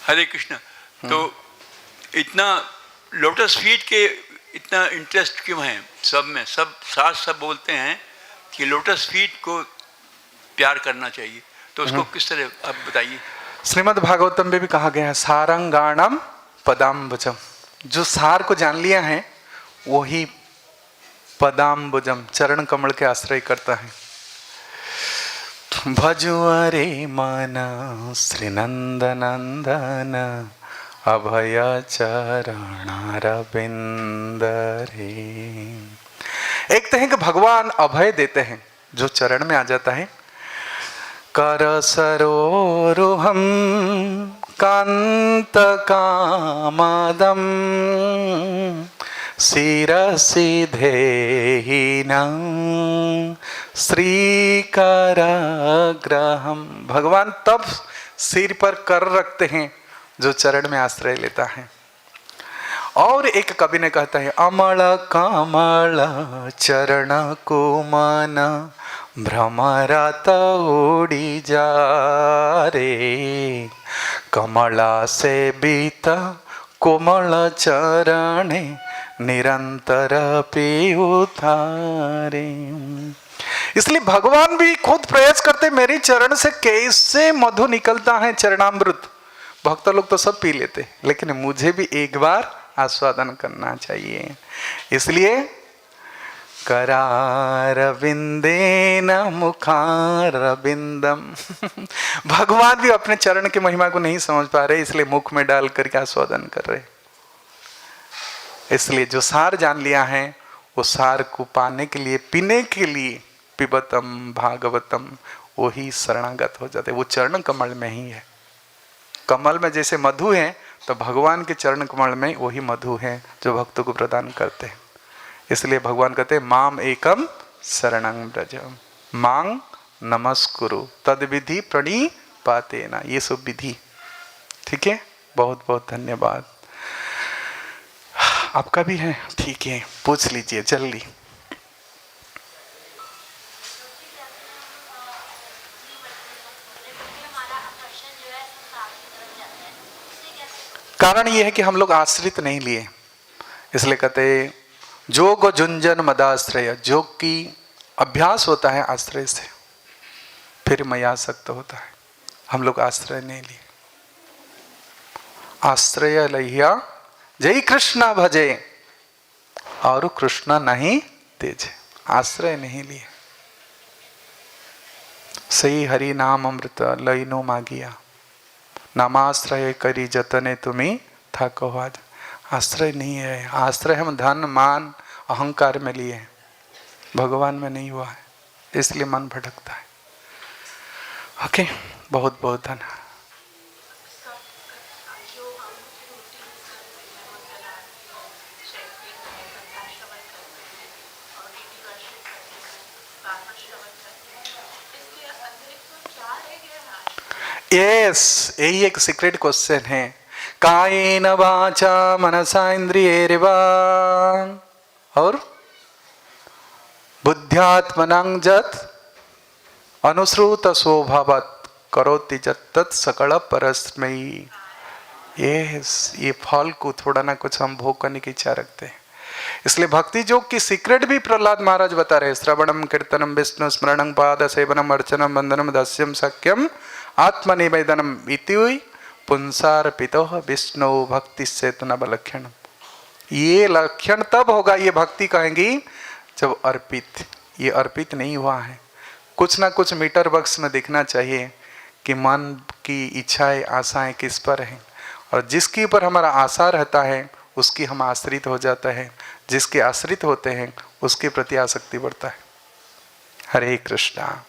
हरे कृष्ण। तो इतना लोटस फीट के इतना इंटरेस्ट क्यों है सब में? सब सब बोलते हैं कि लोटस फीट को प्यार करना चाहिए, तो उसको किस तरह आप बताइए। श्रीमद् भागवतम में भी कहा गया है सारंगाणम पदाम्बुजम। जो सार को जान लिया है वही पदाम्बुजम चरण कमल के आश्रय करता है। भजुअरे मन श्रीनंद नंदन अभय चरणारविंद रे। एक तो है कि भगवान अभय देते हैं, जो चरण में आ जाता है। कर सरोरुहम कांत कामदम शिरसि धेहिनं श्रीकराग्रहम। भगवान तब सिर पर कर रखते हैं जो चरण में आश्रय लेता है। और एक कवि ने कहता है अमल कमल चरण को मन भ्रमरत उड़ी जा रे। कमला से बीत कोमल चरणे निरंतर पीउतारे। इसलिए भगवान भी खुद प्रयास करते मेरे चरण से कैसे मधु निकलता है, चरणामृत। भक्त लोग तो सब पी लेते, लेकिन मुझे भी एक बार आस्वादन करना चाहिए। इसलिए करारविंदेन मुखारविंदम। भगवान भी अपने चरण की महिमा को नहीं समझ पा रहे, इसलिए मुख में डाल करके आस्वादन कर रहे। इसलिए जो सार जान लिया है वो सार को पाने के लिए, पीने के लिए पिबतम भागवतम, वही शरणागत हो जाते। वो चरण कमल में ही है। कमल में जैसे मधु है तो भगवान के चरण कमल में वही मधु है जो भक्तों को प्रदान करते हैं। इसलिए भगवान कहते हैं माम एकम शरणं व्रज मांग नमस्कुरु तद विधि प्रणिपातेन। ये सब विधि, ठीक है। बहुत बहुत धन्यवाद। आपका भी है? ठीक है, पूछ लीजिए जल्दी। कारण ये है कि हम लोग आश्रित नहीं लिए, इसलिए कहते जोग जुंजन मदाश्रय। जोग की अभ्यास होता है आश्रय से, फिर मयासक्त होता है। हम लोग आश्रय नहीं लिए। आश्रय लहिया जय कृष्ण भजे और कृष्ण नहीं तेजे। आश्रय नहीं लिए। सही हरि नाम अमृत लइनो मागिया नामाश्रय करी जतने तुम्हें था कहो आज। आश्रय नहीं है। आश्रय हम धन मान अहंकार में लिए हैं, भगवान में नहीं हुआ है। इसलिए मन भटकता है। ओके, बहुत बहुत धन्यवाद। यस, यही एक सीक्रेट क्वेश्चन है। कायेन वाचा मनसा इंद्रियैर्वा और बुद्ध्यात्मनं यत् अनुश्रुत स्वभावत् करोति यत् तत् सकल परस्मै। ये फल को थोड़ा ना कुछ हम भोग करने की इच्छा रखते हैं। इसलिए भक्ति योग की सीक्रेट भी प्रहलाद महाराज बता रहे। श्रवणम कीर्तनम विष्णु स्मरणं पाद सेवनम अर्चनम वंदनम दास्यम सख्यम आत्मनिवेदनम इति पुंसार्पितो विष्णु भक्ति चेतना लक्षण। ये लक्षण तब होगा, ये भक्ति कहेंगी जब अर्पित। ये अर्पित नहीं हुआ है। कुछ ना कुछ मीटर बॉक्स में दिखना चाहिए कि मन की इच्छाएं आशाएं किस पर हैं, और जिसके ऊपर हमारा आशा रहता है उसकी हम आश्रित हो जाता है, जिसके आश्रित होते हैं उसके प्रति आसक्ति बढ़ता है। हरे कृष्णा।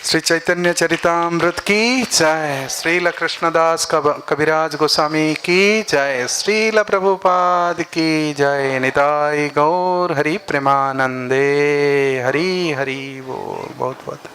श्री चैतन्य चरितामृत की जय। श्रील कृष्णदास कविराज गोस्वामी की जय। श्रील प्रभुपाद की जय। निताई गौर हरि प्रेमानंदे। हरि हरि बोल। बहुत बहुत